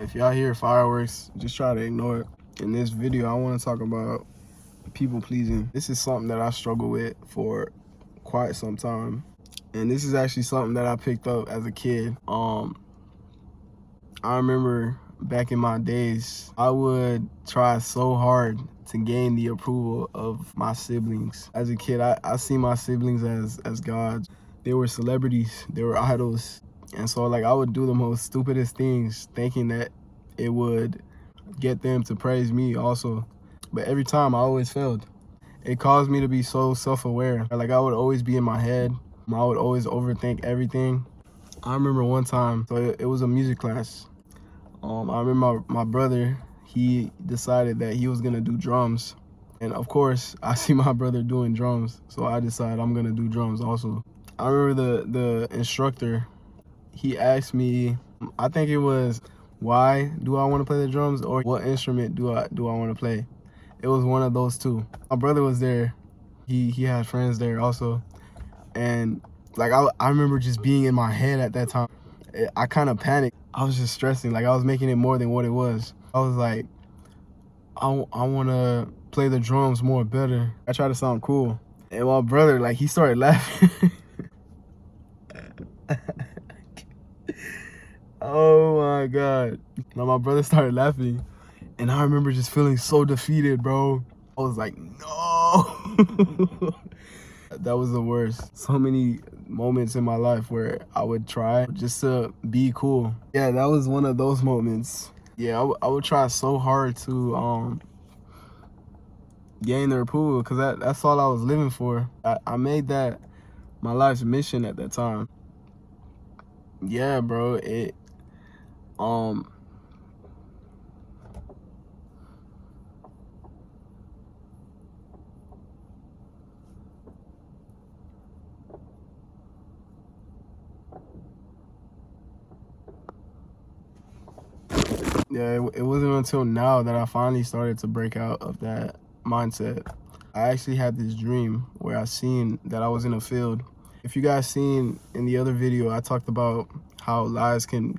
If y'all hear fireworks, just try to ignore it. In this video, I want to talk about people pleasing. This is something that I struggle with for quite some time. And this is actually something that I picked up as a kid. I remember back in my days, I would try so hard to gain the approval of my siblings. As a kid, I see my siblings as gods. They were celebrities, they were idols. And so like I would do the most stupidest things thinking that it would get them to praise me also. But every time I always failed. It caused me to be so self-aware. Like I would always be in my head. I would always overthink everything. I remember one time, so it was a music class. I remember my brother, he decided that he was gonna do drums. And of course, I see my brother doing drums, so I decided I'm gonna do drums also. I remember the instructor, he asked me, I think it was, why do I want to play the drums, or what instrument do I want to play? It was one of those two. My brother was there. He had friends there also. And like I remember just being in my head at that time. I kind of panicked. I was just stressing. Like I was making it more than what it was. I was like, I want to play the drums more better. I tried to sound cool. And my brother, like, he started laughing. Oh my God. Now my brother started laughing. And I remember just feeling so defeated, bro. I was like, no. That was the worst. So many moments in my life where I would try just to be cool. Yeah, that was one of those moments. Yeah, I would try so hard to gain their approval, because that's all I was living for. I made that my life's mission at that time. Yeah, bro, yeah, it wasn't until now that I finally started to break out of that mindset. I actually had this dream where I seen that I was in a field. If you guys seen in the other video, I talked about how lies can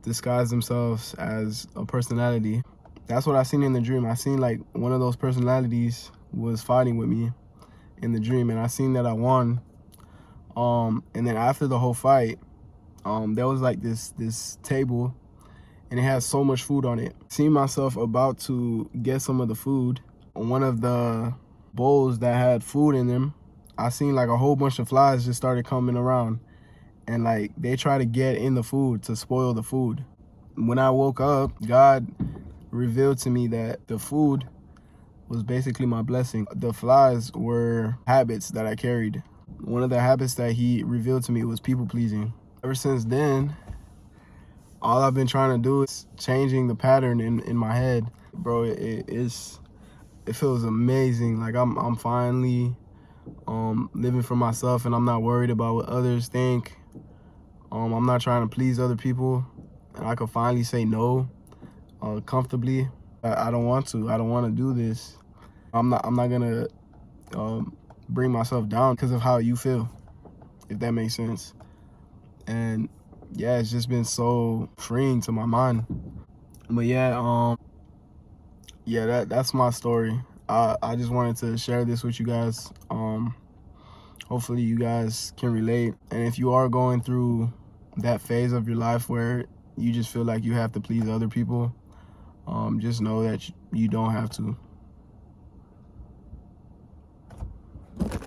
disguise themselves as a personality. That's what I seen in the dream. I seen like one of those personalities was fighting with me in the dream, and I seen that I won. And then after the whole fight, there was like this table, and it had so much food on it. Seeing myself about to get some of the food, one of the bowls that had food in them, I seen like a whole bunch of flies just started coming around, and like they try to get in the food to spoil the food. When I woke up, God revealed to me that the food was basically my blessing. The flies were habits that I carried. One of the habits that he revealed to me was people pleasing. Ever since then, all I've been trying to do is changing the pattern in my head. Bro, it feels amazing. Like I'm finally living for myself, and I'm not worried about what others think. I'm not trying to please other people, and I can finally say no comfortably. I don't want to. I don't want to do this. I'm not gonna bring myself down because of how you feel, if that makes sense. And yeah, it's just been so freeing to my mind. But yeah, that's my story. I just wanted to share this with you guys. Hopefully you guys can relate. And if you are going through that phase of your life where you just feel like you have to please other people, just know that you don't have to.